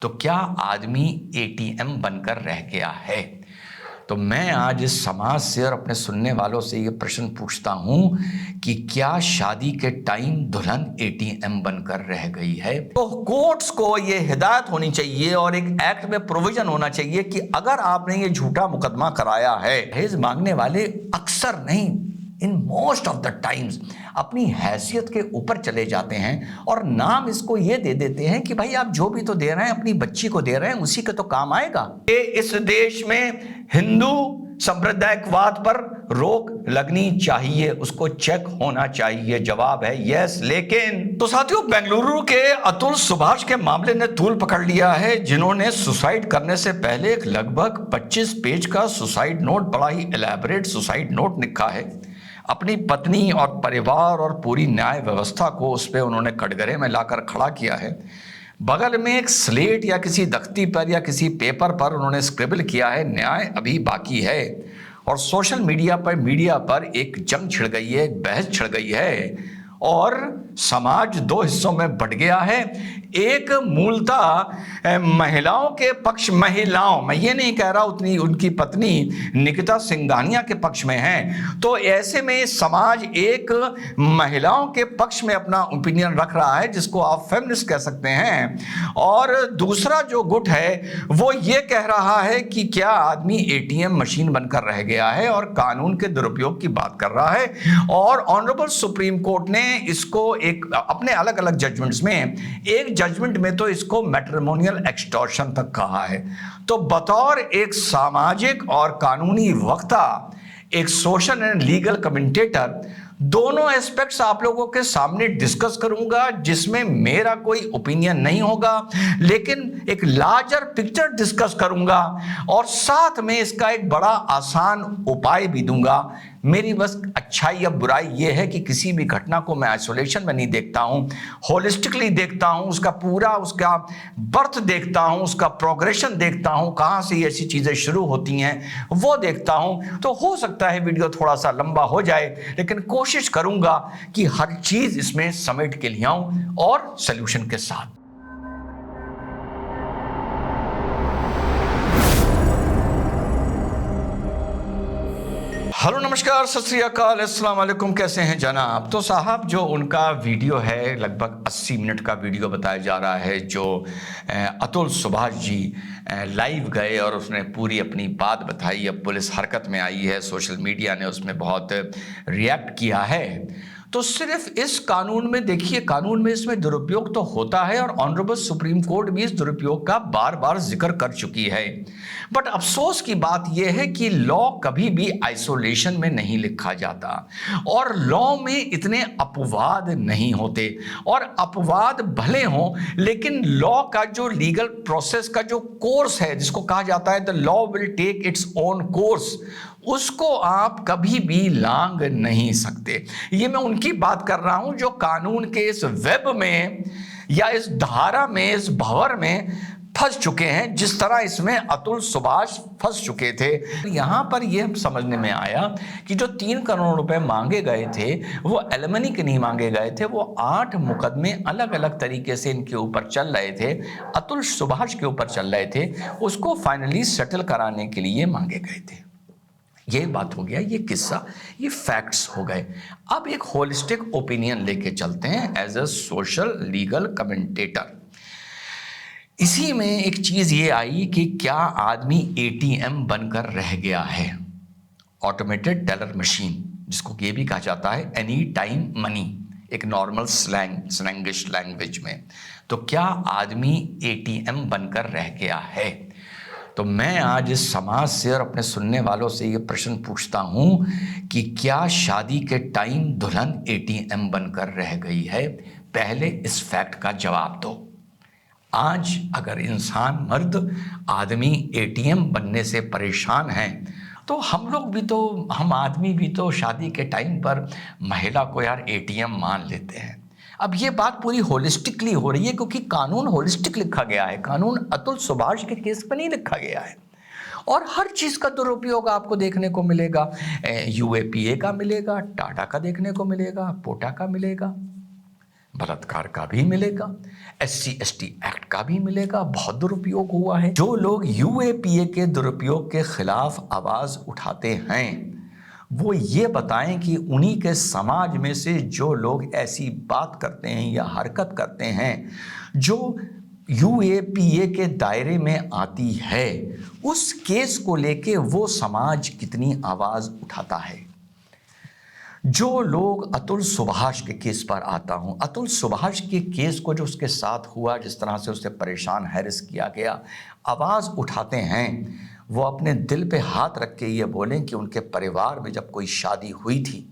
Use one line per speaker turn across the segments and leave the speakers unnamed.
तो क्या आदमी एटीएम बनकर रह गया है? तो मैं आज इस समाज से और अपने सुनने वालों से ये प्रश्न पूछता हूं कि क्या शादी के टाइम दुल्हन एटीएम बनकर रह गई है? तो कोर्ट्स को ये हिदायत होनी चाहिए और एक एक्ट में प्रोविजन होना चाहिए कि अगर आपने ये झूठा मुकदमा कराया है, दहेज मांगने वाले अक्सर नहीं, in most of the times अपनी हैसियत के ऊपर चले जाते हैं और नाम इसको ये दे देते हैं कि भाई आप जो भी तो दे रहे हैं अपनी बच्ची को दे रहे हैं, उसी के तो काम आएगा। ये इस देश में हिंदू सांप्रदायिकवाद पर रोक लगनी चाहिए, उसको चेक होना चाहिए। जवाब है यस। लेकिन तो साथियों, बेंगलुरु के अतुल सुभाष के मामले ने तूल पकड़ लिया है, जिन्होंने सुसाइड करने से पहले एक लगभग 25 पेज का सुसाइड नोट, बड़ा ही एलैबोरेट सुसाइड नोट लिखा है। अपनी पत्नी और परिवार और पूरी न्याय व्यवस्था को उस पर उन्होंने कटघरे में लाकर खड़ा किया है। बगल में एक स्लेट या किसी तख्ती पर या किसी पेपर पर उन्होंने स्क्रिबल किया है, न्याय अभी बाकी है। और सोशल मीडिया पर एक जंग छिड़ गई है, एक बहस छिड़ गई है और समाज दो हिस्सों में बंट गया है। एक मूलतः महिलाओं के पक्ष, महिलाओं, मैं ये नहीं कह रहा उतनी उनकी पत्नी निकिता सिंघानिया के पक्ष में है, तो ऐसे में समाज एक महिलाओं के पक्ष में अपना ओपिनियन रख रहा है, जिसको आप फेमिनिस्ट कह सकते हैं। और दूसरा जो गुट है वो ये कह रहा है कि क्या आदमी एटीएम मशीन बनकर रह गया है और कानून के दुरुपयोग की बात कर रहा है। और ऑनरेबल सुप्रीम कोर्ट ने इसको एक अपने अलग अलग जजमेंट्स में, एक जजमेंट में तो इसको मैट्रिमोनियल एक्सटॉर्शन तक कहा है। तो बतौर एक सामाजिक और कानूनी वक्ता, एक सोशल एंड लीगल कमेंटेटर, दोनों एस्पेक्ट्स आप लोगों के सामने डिस्कस करूंगा, जिसमें मेरा कोई ओपिनियन नहीं होगा, लेकिन एक लार्जर पिक्चर डिस्कस करूंगा और साथ में इसका एक बड़ा आसान उपाय भी दूंगा। मेरी बस अच्छाई या बुराई यह है कि किसी भी घटना को मैं आइसोलेशन में नहीं देखता हूं, होलिस्टिकली देखता हूं, उसका पूरा उसका बर्थ देखता हूं, उसका प्रोग्रेशन देखता हूं, कहां से ऐसी चीजें शुरू होती हैं वो देखता हूं। तो हो सकता है वीडियो थोड़ा सा लंबा हो जाए, लेकिन कोशिश करूंगा कि हर चीज इसमें समेट के ले आऊं और सॉल्यूशन के साथ। हेलो, नमस्कार, सत श्री अकाल, अस्सलाम वालेकुम। कैसे हैं जनाब? तो साहब, जो उनका वीडियो है लगभग 80 मिनट का वीडियो बताया जा रहा है, जो अतुल सुभाष जी लाइव गए और उसने पूरी अपनी बात बताई। अब पुलिस हरकत में आई है, सोशल मीडिया ने उसमें बहुत रिएक्ट किया है। तो सिर्फ इस कानून में देखिए, कानून में इसमें दुरुपयोग तो होता है और ऑनरेबल सुप्रीम कोर्ट भी इस दुरुपयोग का बार बार जिक्र कर चुकी है। बट अफसोस की बात यह है कि लॉ कभी भी आइसोलेशन में नहीं लिखा जाता और लॉ में इतने अपवाद नहीं होते। और अपवाद भले हों, लेकिन लॉ का जो लीगल प्रोसेस का जो कोर्स है, जिसको कहा जाता है the law will take its own course, उसको आप कभी भी लांघ नहीं सकते। ये मैं उनकी बात कर रहा हूं जो कानून के इस वेब में या इस धारा में, इस भंवर में फंस चुके हैं, जिस तरह इसमें अतुल सुभाष फंस चुके थे। यहां पर यह समझने में आया कि जो 3 करोड़ रुपए मांगे गए थे वो एलिमनी के नहीं मांगे गए थे, वो 8 मुकदमे अलग अलग तरीके से इनके ऊपर चल रहे थे, अतुल सुभाष के ऊपर चल रहे थे, उसको फाइनली सेटल कराने के लिए मांगे गए थे। ये बात हो गया, ये किस्सा, ये फैक्ट्स हो गए। अब एक होलिस्टिक ओपिनियन लेके चलते हैं as a social legal commentator. इसी में एक चीज ये आई कि क्या आदमी एटीएम बनकर रह गया है, ऑटोमेटेड टेलर मशीन, जिसको ये भी कहा जाता है एनी टाइम मनी, एक नॉर्मल स्लैंगिश लैंग्वेज में। तो क्या आदमी एटीएम बनकर रह गया है? तो मैं आज इस समाज से और अपने सुनने वालों से ये प्रश्न पूछता हूं कि क्या शादी के टाइम दुल्हन एटीएम बनकर रह गई है? पहले इस फैक्ट का जवाब दो। आज अगर इंसान, मर्द आदमी एटीएम बनने से परेशान है, तो हम लोग भी तो, हम आदमी भी तो शादी के टाइम पर महिला को यार एटीएम मान लेते हैं। अब ये बात पूरी होलिस्टिकली हो रही है, क्योंकि कानून होलिस्टिक लिखा गया है, कानून अतुल सुभाष के केस पर नहीं लिखा गया है। और हर चीज का दुरुपयोग आपको देखने को मिलेगा, यूएपीए का मिलेगा, टाटा का देखने को मिलेगा, पोटा का मिलेगा, बलात्कार का भी मिलेगा, SC/ST एक्ट का भी मिलेगा। बहुत दुरुपयोग हुआ है। जो लोग UAPA के दुरुपयोग के खिलाफ आवाज उठाते हैं वो ये बताएं कि उन्हीं के समाज में से जो लोग ऐसी बात करते हैं या हरकत करते हैं जो UAPA के दायरे में आती है, उस केस को लेके वो समाज कितनी आवाज उठाता है। जो लोग अतुल सुभाष के केस पर आता हूं, अतुल सुभाष के केस को जो उसके साथ हुआ, जिस तरह से उसे परेशान हैरेस किया गया, आवाज उठाते हैं, वो अपने दिल पे हाथ रख के ये बोलें कि उनके परिवार में जब कोई शादी हुई थी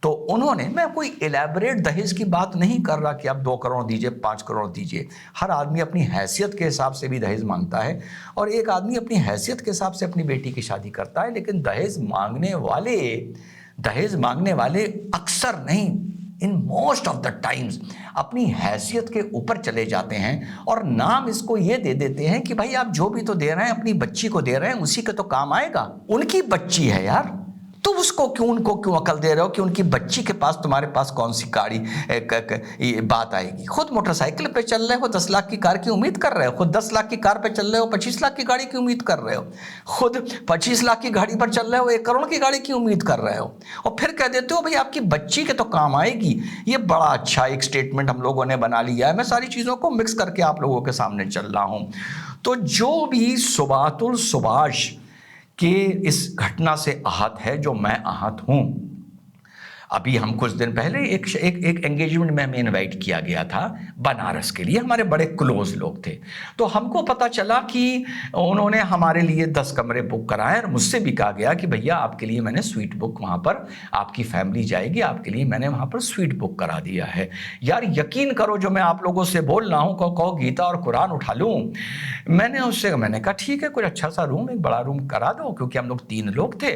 तो उन्होंने, मैं कोई इलेबरेट दहेज की बात नहीं कर रहा कि आप 2 करोड़ दीजिए, 5 करोड़ दीजिए। हर आदमी अपनी हैसियत के हिसाब से भी दहेज मांगता है और एक आदमी अपनी हैसियत के हिसाब से अपनी बेटी की शादी करता है। लेकिन दहेज मांगने वाले अक्सर नहीं, in most of the times अपनी हैसियत के ऊपर चले जाते हैं और नाम इसको ये दे देते हैं कि भाई आप जो भी तो दे रहे हैं अपनी बच्ची को दे रहे हैं, उसी के तो काम आएगा। उनकी बच्ची है यार, तुम उनको क्यों अकल दे रहे हो कि उनकी बच्ची के पास तुम्हारे पास कौन सी गाड़ी बात आएगी। खुद मोटरसाइकिल पे चल रहे हो, 10 लाख की कार की उम्मीद कर रहे हो। खुद 10 लाख की कार पे चल रहे हो, 25 लाख की गाड़ी की उम्मीद कर रहे हो। खुद 25 लाख की गाड़ी पर चल रहे हो, 1 करोड़ की गाड़ी की उम्मीद कर रहे हो और फिर कह देते हो भाई आपकी बच्ची के तो काम आएगी। ये बड़ा अच्छा एक स्टेटमेंट हम लोगों ने बना लिया है। मैं सारी चीज़ों को मिक्स करके आप लोगों के सामने चल रहा हूँ। तो जो भी अतुल सुभाष कि इस घटना से आहत है, जो मैं आहत हूं। अभी हम कुछ दिन पहले एक एंगेजमेंट में हमें इनवाइट किया गया था बनारस के लिए, हमारे बड़े क्लोज लोग थे। तो हमको पता चला कि उन्होंने हमारे लिए 10 कमरे बुक कराए और मुझसे भी कहा गया कि भैया आपके लिए मैंने स्वीट बुक, वहाँ पर आपकी फैमिली जाएगी, आपके लिए मैंने वहाँ पर स्वीट बुक करा दिया है। यार यकीन करो, जो मैं आप लोगों से बोल रहा हूँ, कहो गीता और कुरान उठा लूँ। मैंने कहा ठीक है, कोई अच्छा सा रूम, एक बड़ा रूम करा दो, क्योंकि हम लोग 3 लोग थे,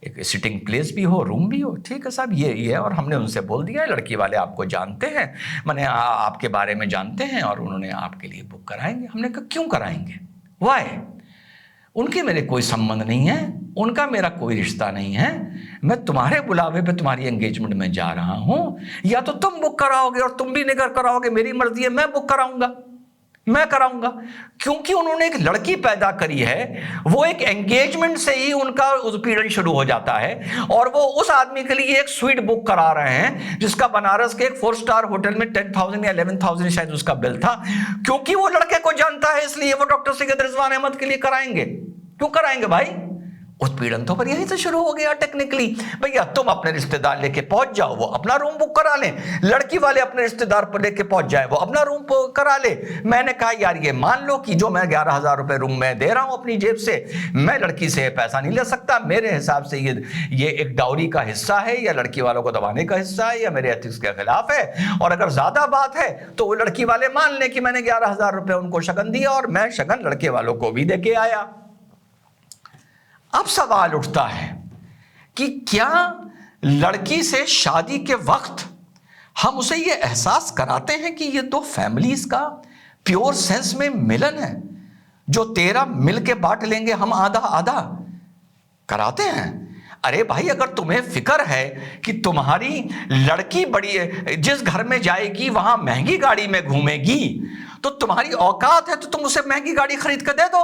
एक सिटिंग प्लेस भी हो, रूम भी हो। ठीक है साहब, ये है। और हमने उनसे बोल दिया लड़की वाले आपको जानते हैं, मैंने आपके बारे में जानते हैं और उन्होंने आपके लिए बुक कराएंगे। हमने कहा क्यों कराएंगे, वाई? उनके मेरे कोई संबंध नहीं है, उनका मेरा कोई रिश्ता नहीं है। मैं तुम्हारे बुलावे पे तुम्हारी एंगेजमेंट में जा रहा हूं, या तो तुम बुक कराओगे और तुम भी निगर कराओगे, मेरी मर्जी है, मैं बुक कराऊंगा, मैं कराऊंगा। क्योंकि उन्होंने एक लड़की पैदा करी है, वो एक एंगेजमेंट से ही उनका उत्पीड़न शुरू हो जाता है और वो उस आदमी के लिए एक स्वीट बुक करा रहे हैं जिसका बनारस के एक 4 स्टार होटल में 10,000 या 11,000 शायद उसका बिल था। क्योंकि वो लड़के को जानता है, इसलिए वो डॉक्टर सैयद रिजवान अहमद के लिए कराएंगे। क्यों कराएंगे भाई? उत्पीड़न तो पर यहीं से शुरू हो गया टेक्निकली। भैया तुम अपने रिश्तेदार लेके पहुंच जाओ, वो अपना रूम बुक करा ले, लड़की वाले अपने रिश्तेदार पर लेके पहुंच जाए, वो अपना रूम करा ले। मैंने कहा यार ये मान लो कि जो मैं 11,000 रुपए रूम में दे रहा हूं अपनी जेब से, मैं लड़की से पैसा नहीं ले सकता। मेरे हिसाब से ये एक डाउरी का हिस्सा है या लड़की वालों को दबाने का हिस्सा है या मेरे एथिक्स के खिलाफ है। और अगर ज्यादा बात है तो वो लड़की वाले मान ले कि मैंने 11,000 रुपए उनको शगन दिया और मैं शगन लड़के वालों को भी दे के आया। अब सवाल उठता है कि क्या लड़की से शादी के वक्त हम उसे ये एहसास कराते हैं कि ये 2 फैमिलीज का प्योर सेंस में मिलन है, जो 13 मिल के बांट लेंगे हम आधा आधा, कराते हैं? अरे भाई अगर तुम्हें फिक्र है कि तुम्हारी लड़की बड़ी जिस घर में जाएगी वहां महंगी गाड़ी में घूमेगी, तो तुम्हारी औकात है तो तुम उसे महंगी गाड़ी खरीद कर दे दो।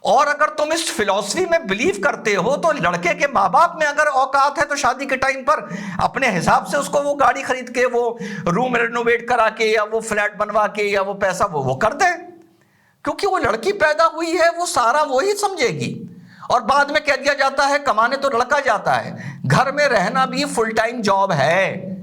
और अगर तुम इस फिलॉसफी में बिलीव करते हो तो लड़के के माँ बाप में अगर औकात है तो शादी के टाइम पर अपने हिसाब से उसको वो गाड़ी खरीद के, वो रूम रेनोवेट करा के या वो फ्लैट बनवा के या वो पैसा वो कर दे। क्योंकि वो लड़की पैदा हुई है, वो सारा वो ही समझेगी। और बाद में कह दिया जाता है कमाने तो लड़का जाता है, घर में रहना भी फुल टाइम जॉब है,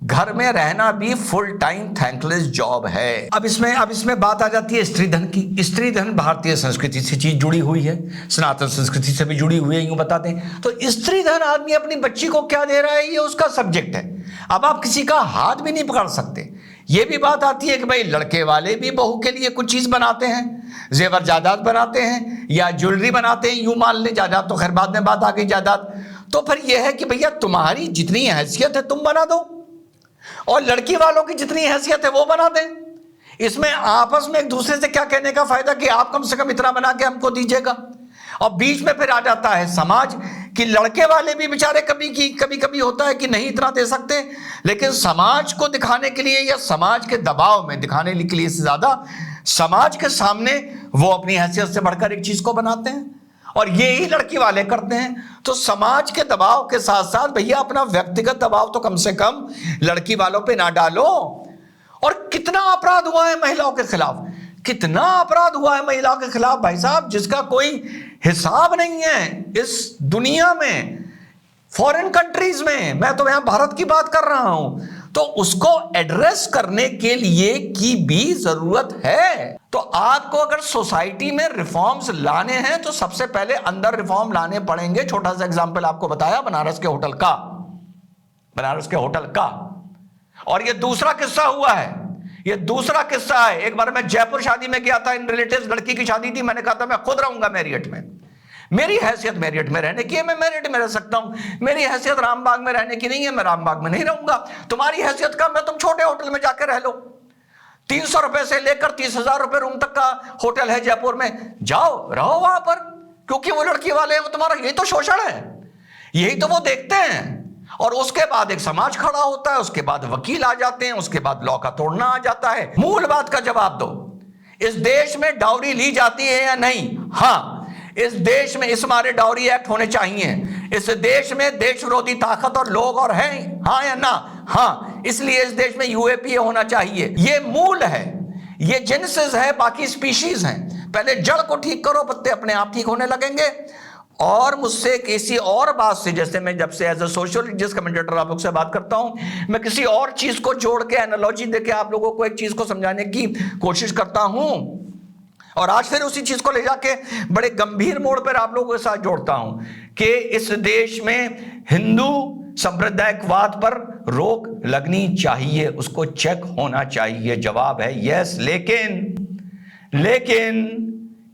घर में रहना भी फुल टाइम थैंकलेस जॉब है। अब इसमें बात आ जाती है स्त्री धन की। स्त्री धन भारतीय संस्कृति से चीज जुड़ी हुई है, सनातन संस्कृति से भी जुड़ी हुई है, यूं बताते हैं। तो स्त्री धन आदमी अपनी बच्ची को क्या दे रहा है ये उसका सब्जेक्ट है। अब आप किसी का हाथ भी नहीं पकड़ सकते। ये भी बात आती है कि भाई लड़के वाले भी बहू के लिए कुछ चीज बनाते हैं, जेवर जायदाद बनाते हैं या ज्वेलरी बनाते हैं, यूं मान ले। जायदाद तो खैर बाद में बात आ गई जायदाद। तो फिर यह है कि भैया तुम्हारी जितनी हैसियत है तुम बना दो और लड़की वालों की जितनी हैसियत है वो बना दें। इसमें आपस में एक दूसरे से क्या कहने का फायदा कि आप कम से कम इतना बना के हमको दीजिएगा। और बीच में फिर आ जाता है समाज कि लड़के वाले भी बेचारे कभी कभी होता है कि नहीं इतना दे सकते, लेकिन समाज को दिखाने के लिए या समाज के दबाव में दिखाने के लिए से ज्यादा समाज के सामने वो अपनी हैसियत से बढ़कर एक चीज को बनाते हैं, और ये ही लड़की वाले करते हैं। तो समाज के दबाव के साथ साथ भैया अपना व्यक्तिगत दबाव तो कम से कम लड़की वालों पे ना डालो। और कितना अपराध हुआ है महिलाओं के खिलाफ, कितना अपराध हुआ है महिलाओं के खिलाफ भाई साहब, जिसका कोई हिसाब नहीं है इस दुनिया में, फॉरेन कंट्रीज में। मैं तो यहां भारत की बात कर रहा हूं, तो उसको एड्रेस करने के लिए की भी जरूरत है। तो आपको अगर सोसाइटी में रिफॉर्म्स लाने हैं तो सबसे पहले अंदर रिफॉर्म लाने पड़ेंगे। छोटा सा एग्जांपल आपको बताया बनारस के होटल का, और ये दूसरा किस्सा हुआ है, ये दूसरा किस्सा है। एक बार मैं जयपुर शादी में गया था, इन रिलेटिव्स लड़की की शादी थी, मैंने कहा था मैं खुद रहूंगा मैरियट में, मेरी हैसियत मैरियट में रहने की है, मैं मैरियट में रह सकता हूं। मेरी हैसियत रामबाग में रहने की नहीं है, मैं रामबाग में नहीं रहूंगा। तुम्हारी हैसियत का मैं तुम छोटे होटल में जाकर रह लो, 300 रुपए से लेकर 30,000 रुपए रूम तक का होटल है जयपुर में, जाओ रहो वहां पर, क्योंकि वो लड़की वाले हैं, वो तुम्हारा यही तो शोषण है, यही तो वो देखते हैं। और उसके बाद एक समाज खड़ा होता है, उसके बाद वकील आ जाते हैं, उसके बाद लॉ का तोड़ना आ जाता है। मूल बात का जवाब दो, इस देश में डाउरी ली जाती है या नहीं? हाँ, इस देश में इस मारे डाउरी एक्ट होने चाहिए। इस देश में देश विरोधी ताकत और लोग और हैं, हाँ या ना? हाँ, इसलिए इस देश में यूएपीए होना चाहिए। ये मूल है, ये जेनेसिस है, बाकी स्पीशीज हैं। पहले जड़ को ठीक करो, पत्ते अपने आप ठीक होने लगेंगे। और मुझसे किसी और बात से, जैसे मैं जब से एज ए सोशियोलॉजिस्ट कमेंटेटर आप लोग से बात करता हूं, मैं किसी और चीज को जोड़ के एनालॉजी देके आप लोगों को एक चीज को समझाने की कोशिश करता हूं, और आज फिर उसी चीज को ले जाके बड़े गंभीर मोड़ पर आप लोगों के साथ जोड़ता हूं कि इस देश में हिंदू सांप्रदायिकवाद पर रोक लगनी चाहिए, उसको चेक होना चाहिए। जवाब है यस। लेकिन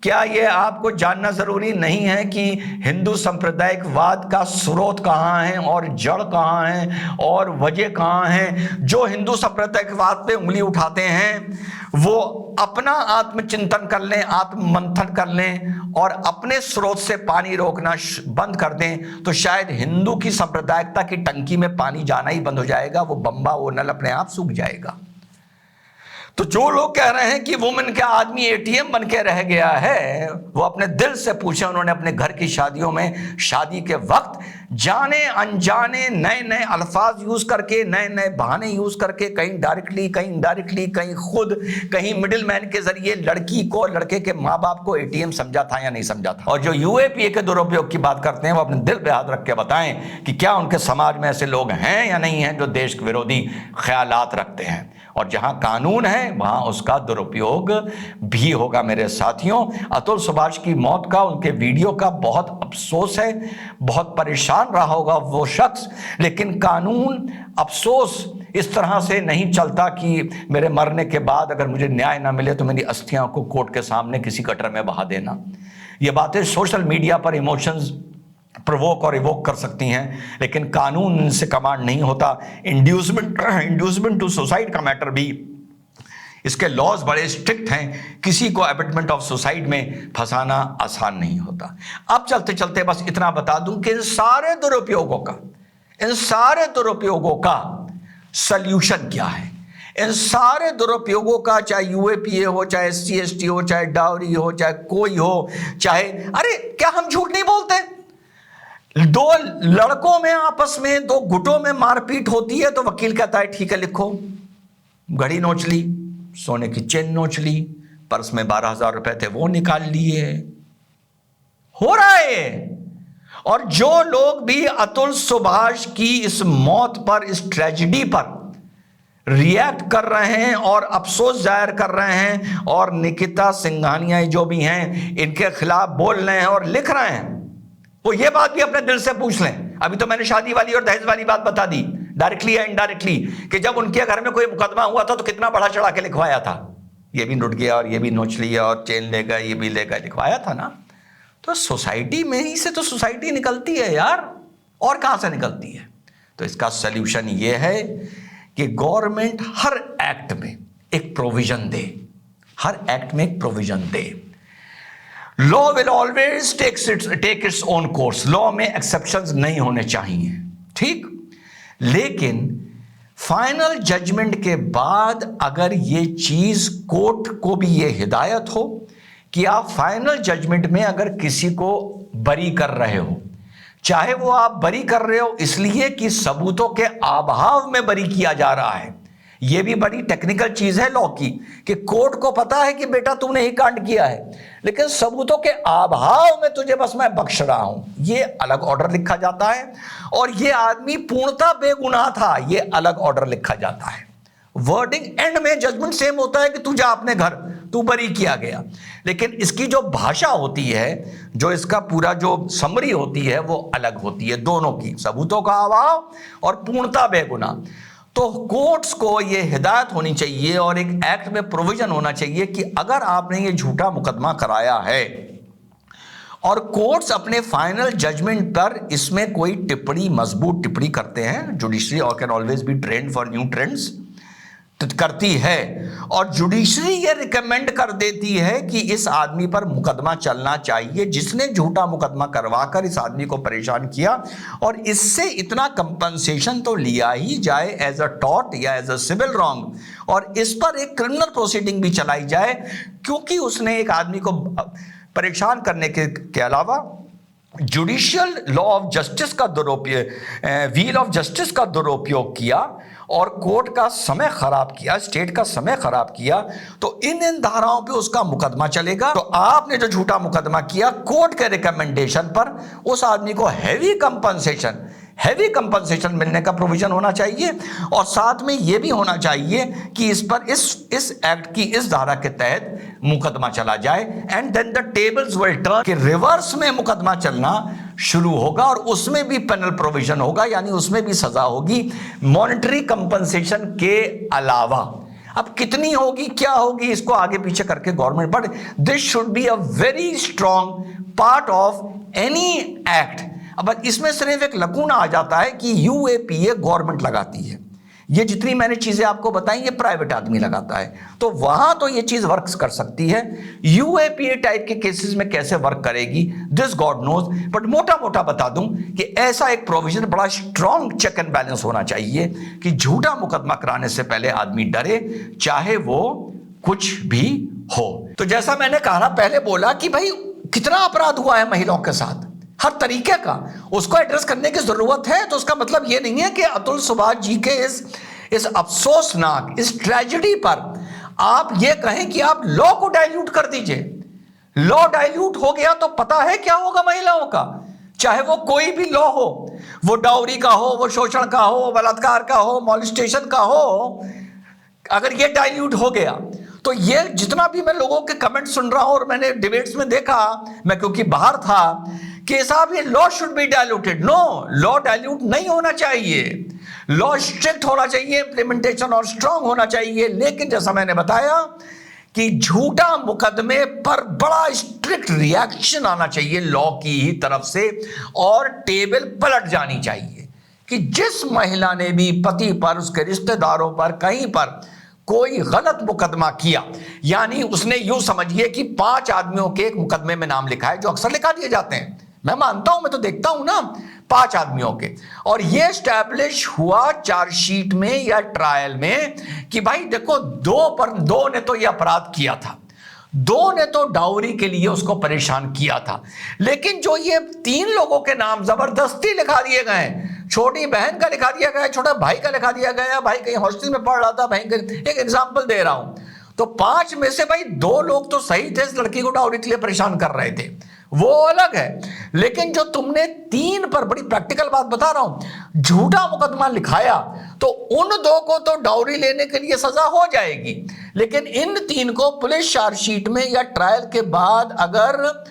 क्या यह आपको जानना जरूरी नहीं है कि हिंदू सांप्रदायिकवाद का स्रोत कहां है और जड़ कहां है और वजह कहां है? जो हिंदू सांप्रदायिकवाद पे उंगली उठाते हैं वो अपना आत्मचिंतन कर लें, आत्ममंथन कर लें और अपने स्रोत से पानी रोकना बंद कर दें, तो शायद हिंदू की सांप्रदायिकता की टंकी में पानी जाना ही बंद हो जाएगा, वो बम्बा, वो नल अपने आप सूख जाएगा। तो जो लोग कह रहे हैं कि वुमेन का आदमी एटीएम बन के रह गया है, वो अपने दिल से पूछे, उन्होंने अपने घर की शादियों में शादी के वक्त जाने अनजाने नए नए अल्फाज यूज करके, नए नए बहाने यूज करके, कहीं डायरेक्टली, कहीं इनडायरेक्टली, कहीं खुद, कहीं मिडिल मैन के जरिए लड़की को, लड़के के माँ बाप को एटीएम समझा था या नहीं समझा था? और जो यूएपीए के दुरुपयोग की बात करते हैं, वो अपने दिल पे हाथ रख के बताएं कि क्या उनके समाज में ऐसे लोग हैं या नहीं हैं जो देश विरोधी ख्यालात रखते हैं। और जहां कानून है वहां उसका दुरुपयोग भी होगा। मेरे साथियों, अतुल सुभाष की मौत का, उनके वीडियो का बहुत अफसोस है, बहुत परेशान रहा होगा वो शख्स, लेकिन कानून अफसोस इस तरह से नहीं चलता कि मेरे मरने के बाद अगर मुझे न्याय ना मिले तो मेरी अस्थियां को कोर्ट के सामने किसी गटर में बहा देना। ये बातें सोशल मीडिया पर इमोशंस प्रोवोक और इवोक कर सकती हैं, लेकिन कानून से कमांड नहीं होता। इंड्यूसमेंट टू सुसाइड का मैटर भी, इसके लॉज बड़े स्ट्रिक्ट हैं, किसी को एबेटमेंट ऑफ सुसाइड में फंसाना आसान नहीं होता। अब चलते चलते बस इतना बता दूं कि इन सारे दुरुपयोगों का सल्यूशन क्या है? इन सारे दुरुपयोगों का, चाहे यूएपीए हो, चाहे SC/ST हो, चाहे डाउरी हो, चाहे कोई हो, चाहे, अरे क्या हम झूठ नहीं बोलते? दो लड़कों में आपस में, दो गुटों में मारपीट होती है तो वकील कहता है ठीक है लिखो, घड़ी नोच ली, सोने की चेन नोच ली, पर्स में 12,000 रुपए थे वो निकाल लिए, हो रहा है। और जो लोग भी अतुल सुभाष की इस मौत पर, इस ट्रेजेडी पर रिएक्ट कर रहे हैं और अफसोस जाहिर कर रहे हैं, और निकिता सिंघानिया जो भी हैं इनके खिलाफ बोल रहे हैं और लिख रहे हैं, वो ये बात भी अपने दिल से पूछ लें। अभी तो मैंने शादी वाली और दहेज वाली बात बता दी, डायरेक्टली या इनडायरेक्टली, कि जब उनके घर में कोई मुकदमा हुआ था तो कितना बढ़ा चढ़ा के लिखवाया था, ये भी लुट गया और ये भी नोच लिया और चेन ले गया, ये भी ले गया, लिखवाया था ना। तो सोसाइटी में ही से तो सोसाइटी निकलती है यार, और कहां से निकलती है? तो इसका सल्यूशन ये है कि गवर्नमेंट हर एक्ट में एक प्रोविजन दे, हर एक्ट में एक प्रोविजन दे। Law will always take its own course, law में एक्सेप्शंस नहीं होने चाहिए, ठीक। लेकिन फाइनल जजमेंट के बाद अगर ये चीज कोर्ट को भी ये हिदायत हो कि आप फाइनल जजमेंट में अगर किसी को बरी कर रहे हो, चाहे वो आप बरी कर रहे हो इसलिए कि सबूतों के अभाव में बरी किया जा रहा है, ये भी बड़ी टेक्निकल चीज है लॉ की, कि कोर्ट को पता है कि बेटा तूने ही कांड किया है, लेकिन सबूतों के अभाव में तुझे बस मैं बख्श रहा हूं, ये अलग ऑर्डर लिखा जाता है। और ये आदमी पूर्णतः बेगुनाह था, ये अलग ऑर्डर लिखा जाता है। वर्डिंग एंड में जजमेंट सेम होता है कि तू जा अपने घर, तू बरी किया गया, लेकिन इसकी जो भाषा होती है, जो इसका पूरा जो समरी होती है वो अलग होती है, दोनों की, सबूतों का अभाव और पूर्णतः बेगुनाह। तो कोर्ट्स को ये हिदायत होनी चाहिए और एक एक्ट में प्रोविजन होना चाहिए कि अगर आपने ये झूठा मुकदमा कराया है और कोर्ट्स अपने फाइनल जजमेंट पर इसमें कोई टिप्पणी, मजबूत टिप्पणी करते हैं, जुडिशरी और can always be trend for new trends करती है, और जुडिशरी ये रिकमेंड कर देती है कि इस आदमी पर मुकदमा चलना चाहिए जिसने झूठा मुकदमा करवाकर इस आदमी को परेशान किया, और इससे इतना कंपनसेशन तो लिया ही जाए एज अ टॉर्ट या एज अ सिविल रॉन्ग, और इस पर एक क्रिमिनल प्रोसीडिंग भी चलाई जाए क्योंकि उसने एक आदमी को परेशान करने के अलावा जुडिशियल लॉ ऑफ जस्टिस का दुरुपयोग, व्हील ऑफ जस्टिस का दुरुपयोग किया और कोर्ट का समय खराब किया, स्टेट का समय खराब किया, तो इन धाराओं पे उसका मुकदमा चलेगा। तो आपने जो झूठा मुकदमा किया, कोर्ट के रिकमेंडेशन पर उस आदमी को हैवी कंपनसेशन मिलने का प्रोविजन होना चाहिए, और साथ में यह भी होना चाहिए कि इस पर इस एक्ट की इस धारा के तहत मुकदमा चला जाए, and then the tables will turn, कि रिवर्स में मुकदमा चलना शुरू होगा और उसमें भी पेनल प्रोविजन होगा, यानी उसमें भी सजा होगी मॉनेटरी कंपनसेशन के अलावा। अब कितनी होगी, क्या होगी, इसको आगे पीछे करके government, but this should be a very strong part of any act. अब इसमें सिर्फ एक लकूना आ जाता है कि यूएपीए गवर्नमेंट लगाती है, ये जितनी मैंने चीजें आपको बताई ये प्राइवेट आदमी लगाता है, तो वहां तो ये चीज वर्क कर सकती है। यूएपीए टाइप के केसेस में कैसे वर्क करेगी दिस गॉड नोज, बट मोटा मोटा बता दूं कि ऐसा एक प्रोविजन, बड़ा स्ट्रॉन्ग चेक एंड बैलेंस होना चाहिए कि झूठा मुकदमा कराने से पहले आदमी डरे, चाहे वो कुछ भी हो। तो जैसा मैंने कहा पहले बोला कि भाई कितना अपराध हुआ है महिलाओं के साथ, हर तरीके का उसको एड्रेस करने की जरूरत है। तो उसका मतलब यह नहीं है कि अतुल सुभाष जी के इस अफसोसनाक, इस ट्रेजेडी पर आप ये कहें कि आप लॉ को डाइल्यूट कर दीजिए। लॉ डाइल्यूट हो गया तो पता है क्या होगा महिलाओं का, चाहे वो कोई भी लॉ हो, वो डाउरी का हो, वो शोषण का हो, बलात्कार का हो, मॉलेस्टेशन का हो, अगर ये डाइल्यूट हो गया तो ये जितना भी मैं लोगों के कमेंट सुन रहा हूं और मैंने डिबेट्स में देखा, मैं क्योंकि बाहर था, कि साहब ये law should be diluted. No, law dilute नहीं होना चाहिए, लॉ स्ट्रिक्ट होना चाहिए, इंप्लीमेंटेशन और स्ट्रांग होना चाहिए। लेकिन जैसा मैंने बताया कि झूठा मुकदमे पर बड़ा स्ट्रिक्ट रिएक्शन आना चाहिए लॉ की ही तरफ से, और टेबल पलट जानी चाहिए कि जिस महिला ने भी पति पर, उसके रिश्तेदारों पर, कहीं पर कोई गलत मुकदमा किया, यानी उसने यूं समझिए कि 5 आदमियों के एक मुकदमे में नाम लिखा है, जो अक्सर लिखा दिए जाते हैं, मैं मानता हूं, मैं तो देखता हूं ना, 5 आदमियों के, और ये स्टैब्लिश हुआ चार्जशीट में या ट्रायल में कि भाई देखो, 2 ने तो ये अपराध किया था, 2 ने तो डाउरी के लिए उसको परेशान किया था, लेकिन जो ये 3 लोगों के नाम जबरदस्ती लिखा दिए गए, छोटी बहन का लिखा दिया गया, छोटा भाई का लिखा दिया गया, भाई कहीं हॉस्टल में पढ़ रहा था, भाई एक एग्जांपल दे रहा हूं, तो 5 में से भाई 2 लोग तो सही थे, इस लड़की को डाउरी के लिए परेशान कर रहे थे, वो अलग है। लेकिन जो तुमने 3 पर, बड़ी प्रैक्टिकल बात बता रहा हूं, झूठा मुकदमा लिखाया, तो उन 2 को तो डाउरी लेने के लिए सजा हो जाएगी, लेकिन इन 3 को पुलिस चार्जशीट में या ट्रायल के बाद अगर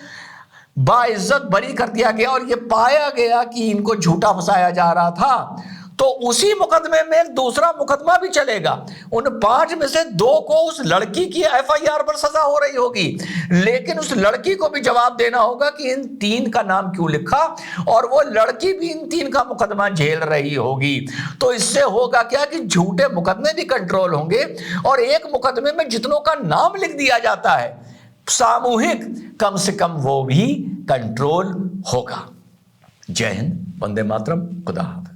बाइज्जत बरी कर दिया गया और ये पाया गया कि इनको झूठा फंसाया जा रहा था, तो उसी मुकदमे में एक दूसरा मुकदमा भी चलेगा। उन 5 में से 2 को उस लड़की की एफआईआर पर सजा हो रही होगी, लेकिन उस लड़की को भी जवाब देना होगा कि इन 3 का नाम क्यों लिखा, और वो लड़की भी इन 3 का मुकदमा झेल रही होगी। तो इससे होगा क्या कि झूठे मुकदमे भी कंट्रोल होंगे, और एक मुकदमे में जितनों का नाम लिख दिया जाता है, सामूहिक कम से कम वो भी कंट्रोल होगा। जय हिंद, वंदे मातरम, खुदा हाफिज।